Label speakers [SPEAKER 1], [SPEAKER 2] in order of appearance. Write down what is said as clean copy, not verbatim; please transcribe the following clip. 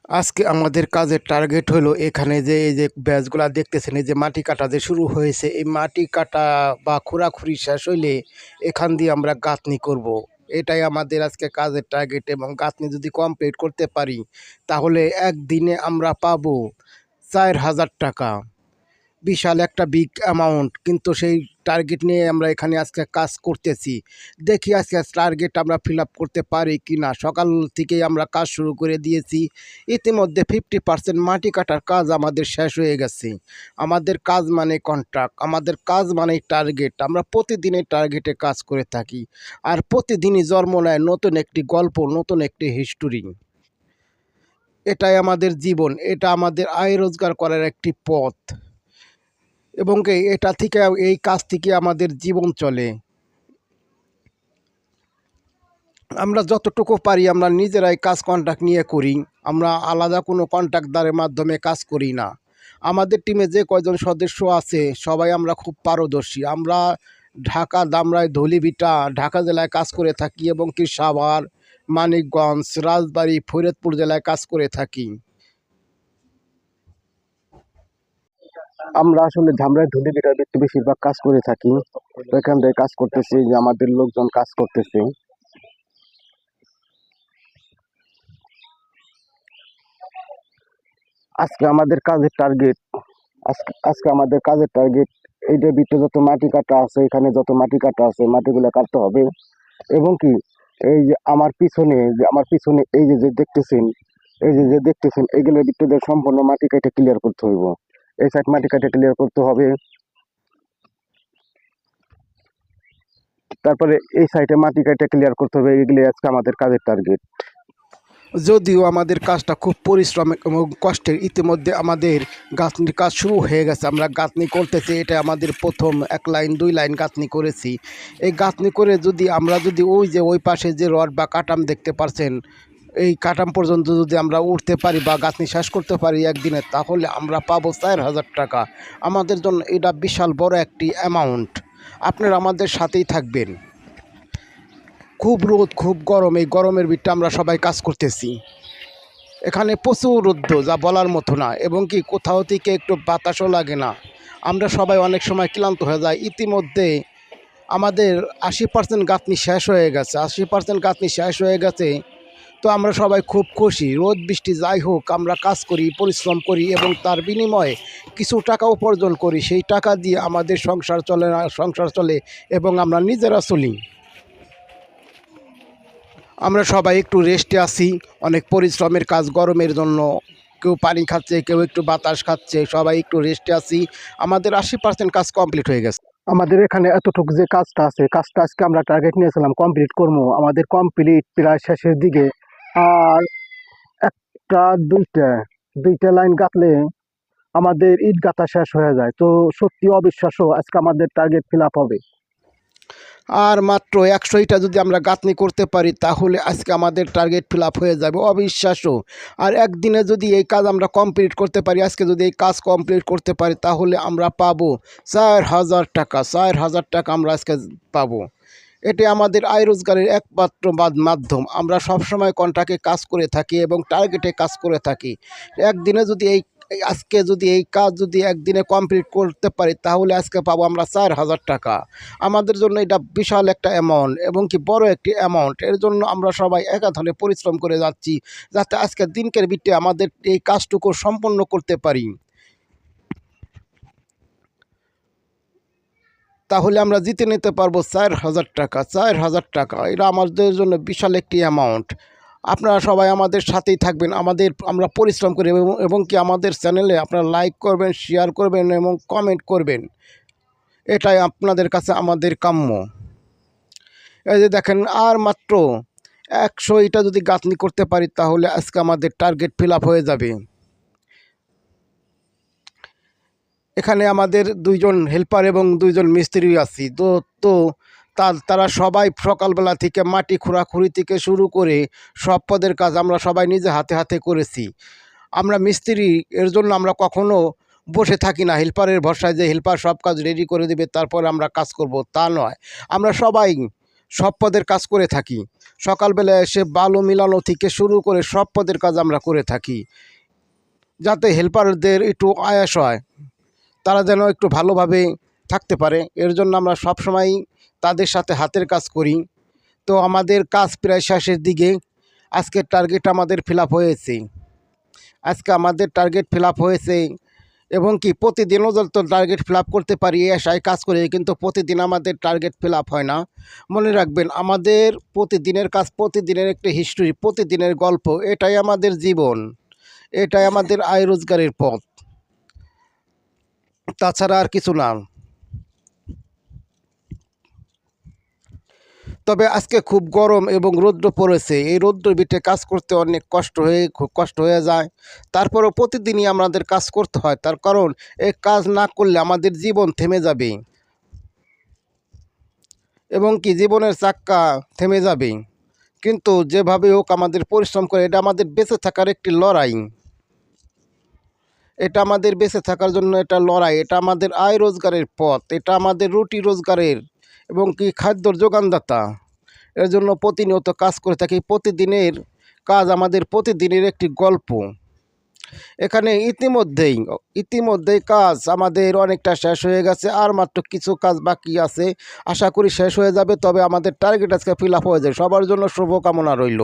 [SPEAKER 1] আজকে আমাদের কাজের টার্গেট হলো এখানে যে এই যে ব্যাচগুলা দেখতেছেন, এই যে মাটি কাটা যে শুরু হয়েছে, এই মাটি কাটা বা খোঁড়াখুড়ি শেষ হইলে এখান দিয়ে আমরা গাঁথনি করব। এটাই আমাদের আজকে কাজের টার্গেট, এবং গাঁথনি যদি কমপ্লিট করতে পারি তাহলে একদিনে আমরা পাবো 4,000 টাকা। বিশাল একটা বিগ অ্যামাউন্ট, কিন্তু সেই টার্গেট নিয়ে আমরা এখানে আজকে কাজ করতেছি। দেখি আজকে টার্গেট আমরা ফিল আপ করতে পারি কি না। সকাল থেকেই আমরা কাজ শুরু করে দিয়েছি। ইতিমধ্যে 50% মাটি কাটার কাজ আমাদের শেষ হয়ে গেছে। আমাদের কাজ মানে কন্ট্রাক্ট, আমাদের কাজ মানে টার্গেট। আমরা প্রতিদিনের টার্গেটে কাজ করে থাকি, আর প্রতিদিনই জন্ম নেয় নতুন একটি গল্প, নতুন একটি হিস্টোরি। এটাই আমাদের জীবন, এটা আমাদের আয় রোজগার করার একটি পথ, এবং এটা থেকে, এই কাজ থেকে আমাদের জীবন চলে। আমরা যতটুকু পারি আমরা নিজেরাই কাজ কন্ট্রাক্ট নিয়ে করি। আমরা আলাদা কোনো কন্ট্রাক্টদারের মাধ্যমে কাজ করি না। আমাদের টিমে যে কয়জন সদস্য আছে সবাই আমরা খুব পারদর্শী। আমরা ঢাকা, ধামরাই, ধুলিভিটা, ঢাকা জেলায় কাজ করে থাকি, এবং কি সাভার, মানিকগঞ্জ, রাজবাড়ী, ফরিদপুর জেলায় কাজ করে থাকি। আমরা আসলে ধামরাই, ধুলিভিটা একটু বেশিরভাগ কাজ করে থাকি। তো এখান থেকে কাজ করতেছি, যে আমাদের লোকজন কাজ করতেছে। আজকে আমাদের কাজের টার্গেট, আজকে আমাদের কাজের টার্গেট, এই যে ভিতরে যত মাটি কাটা আছে, এখানে যত মাটি কাটা আছে মাটিগুলো কাটতে হবে। এবং কি এই যে আমার পিছনে এই যে যে দেখতেছেন, এইগুলোর ভিতরে সম্পূর্ণ মাটি কাটে ক্লিয়ার করতে হইব। এই সাইড মাটি কাটে ক্লিয়ার করতে হবে, তারপরে এই সাইডে মাটি কাটে ক্লিয়ার করতে হবে। এগুলি আজকে আমাদের কাজের টার্গেট। যদিও আমাদের কাজটা খুব পরিশ্রম এবং কষ্টের, ইতিমধ্যে আমাদের গাঁথনির কাজ শুরু হয়ে গেছে। আমরা গাঁথনি করতেছি, এটা আমাদের প্রথম 1 লাইন 2 লাইন গাঁথনি করেছি। এই গাঁথনি করে যদি ওই যে ওই পাশে যে রড বা কাটাম দেখতে পাচ্ছেন, এই কাটাম পর্যন্ত যদি আমরা উঠতে পারি বা গাঁথনি শেষ করতে পারি একদিনে, তাহলে আমরা পাবো 4,000 টাকা। আমাদের জন্য এটা বিশাল বড় একটি অ্যামাউন্ট। আপনারা আমাদের সাথেই থাকবেন। খুব রোদ, খুব গরম, এই গরমের ভিতরে আমরা সবাই কাজ করতেছি। এখানে প্রচুর রৌদ্র, যা বলার মতো না, এবং কি কোথাও থেকে একটু বাতাসও লাগে না। আমরা সবাই অনেক সময় ক্লান্ত হয়ে যাই। ইতিমধ্যে আমাদের 80% গাঁথনি শেষ হয়ে গেছে, 80% গাঁথনি শেষ হয়ে গেছে। তো আমরা সবাই খুব খুশি। রোদ বৃষ্টি যাই হোক, আমরা কাজ করি, পরিশ্রম করি, এবং তার বিনিময়ে কিছু টাকা উপার্জন করি। সেই টাকা দিয়ে আমাদের সংসার চলে, এবং আমরা নিজেরা চলি। আমরা সবাই একটু রেস্টে আছি। অনেক পরিশ্রমের কাজ, গরমের জন্য কেউ পানি খাচ্ছে, কেউ একটু বাতাস খাচ্ছে, সবাই একটু রেস্টে আছি। আমাদের 80% কাজ কমপ্লিট হয়ে গেছে। আমাদের এখানে এতটুকু যে কাজটা আছে, কাজটা আজকে আমরা টার্গেট নিয়েছিলাম কমপ্লিট করবো। আমাদের কমপ্লিট প্রায় শেষের দিকে। আর একটা দুইটা লাইন গাঁথলে আমাদের ইট গাঁথা শেষ হয়ে যায়। তো সত্যি অবিশ্বাস্য, আজকে আমাদের টার্গেট ফিল আপ হবে। আর মাত্র 100টা যদি আমরা গাঁথনি করতে পারি তাহলে আজকে আমাদের টার্গেট ফিল আপ হয়ে যাবে। অবিশ্বাস্য। আর একদিনে যদি এই কাজ আমরা কমপ্লিট করতে পারি, আজকে যদি এই কাজ কমপ্লিট করতে পারি, তাহলে আমরা পাবো 4,000 টাকা। 4,000 টাকা আমরা আজকে পাবো। এটি আমাদের আয় রোজগারের একমাত্র মাধ্যম। আমরা সবসময় কন্ট্রাক্টে কাজ করে থাকি এবং টার্গেটে কাজ করে থাকি। একদিনে যদি আজকে যদি এই কাজ যদি একদিনে কমপ্লিট করতে পারি, তাহলে আজকে পাবো আমরা 4,000 টাকা। আমাদের জন্য এটা বিশাল একটা অ্যামাউন্ট, এবং কি বড় একটি অ্যামাউন্ট। এর জন্য আমরা সবাই একাধারে পরিশ্রম করে যাচ্ছি, যাতে আজকের দিনকের ভিত্তিতে আমাদের এই কাজটুকু সম্পন্ন করতে পারি। তাহলে আমরা জিতে নিতে পারবো 4,000 টাকা। 4,000 টাকা, এটা আমাদের জন্য বিশাল একটি অ্যামাউন্ট। আপনারা সবাই আমাদের সাথেই থাকবেন। আমরা পরিশ্রম করি, এবং কি আমাদের চ্যানেলে আপনারা লাইক করবেন, শেয়ার করবেন, এবং কমেন্ট করবেন। এটাই আপনাদের কাছে আমাদের কাম্য। এই যে দেখেন, আর মাত্র 100টা যদি গাঁথনি করতে পারি, তাহলে আজকে আমাদের টার্গেট ফিল আপ হয়ে যাবে। এখানে আমাদের 2জন হেল্পার এবং 2জন মিস্ত্রি আছি। তো তারা সবাই সকালবেলা থেকে মাটি খোঁড়াখুড়ি থেকে শুরু করে সব পদের কাজ আমরা সবাই নিজে হাতে হাতে করেছি। আমরা মিস্ত্রি, এর জন্য আমরা কখনো বসে থাকি না হেল্পারের ভরসায় যে হেল্পার সব কাজ রেডি করে দেবে তারপরে আমরা কাজ করব, তা নয়। আমরা সবাই সব পদের কাজ করে থাকি। সকালবেলা এসে বালু মিলানো থেকে শুরু করে সব পদের কাজ আমরা করে থাকি, যাতে হেল্পারদের একটু আয়াস হয়, তারা যেন একটু ভালোভাবে থাকতে পারে। এর জন্য আমরা সবসময়ই তাদের সাথে হাতের কাজ করি। তো আমাদের কাজ প্রায় শেষের দিকে। আজকের টার্গেট আমাদের ফিল আপ হয়েছে। আজকে আমাদের টার্গেট ফিল আপ হয়েছে, এবং কি প্রতিদিনও যত টার্গেট ফিল আপ করতে পারি এই আশায় কাজ করি, কিন্তু প্রতিদিন আমাদের টার্গেট ফিল আপ হয় না। মনে রাখবেন, আমাদের প্রতিদিনের কাজ, প্রতিদিনের একটি হিস্ট্রি, প্রতিদিনের গল্প, এটাই আমাদের জীবন, এটাই আমাদের আয় রোজগারের পথ, তাছাড়া আর কিছু না। তবে আজকে খুব গরম এবং রৌদ্র পড়েছে। এই রৌদ্র বিটে কাজ করতে অনেক খুব কষ্ট হয়ে যায়। তারপরেও প্রতিদিনই আমাদের কাজ করতে হয়, তার কারণ এই কাজ না করলে আমাদের জীবন থেমে যাবে, এবং কি জীবনের চাক্কা থেমে যাবে। কিন্তু যেভাবে হোক আমাদের পরিশ্রম করে, এটা আমাদের বেঁচে থাকার একটি লড়াই, এটা আমাদের বেঁচে থাকার জন্য এটা লড়াই, এটা আমাদের আয় রোজগারের পথ, এটা আমাদের রুটি রোজগারের এবং কি খাদ্যর যোগানদাতা। এর জন্য প্রতিনিয়ত কাজ করে থাকি। প্রতিদিনের কাজ আমাদের প্রতিদিনের একটি গল্প। এখানে ইতিমধ্যেই কাজ আমাদের অনেকটা শেষ হয়ে গেছে, আর মাত্র কিছু কাজ বাকি আছে। আশা করি শেষ হয়ে যাবে, তবে আমাদের টার্গেট আজকে ফিল আপ হয়ে যায়। সবার জন্য শুভকামনা রইল।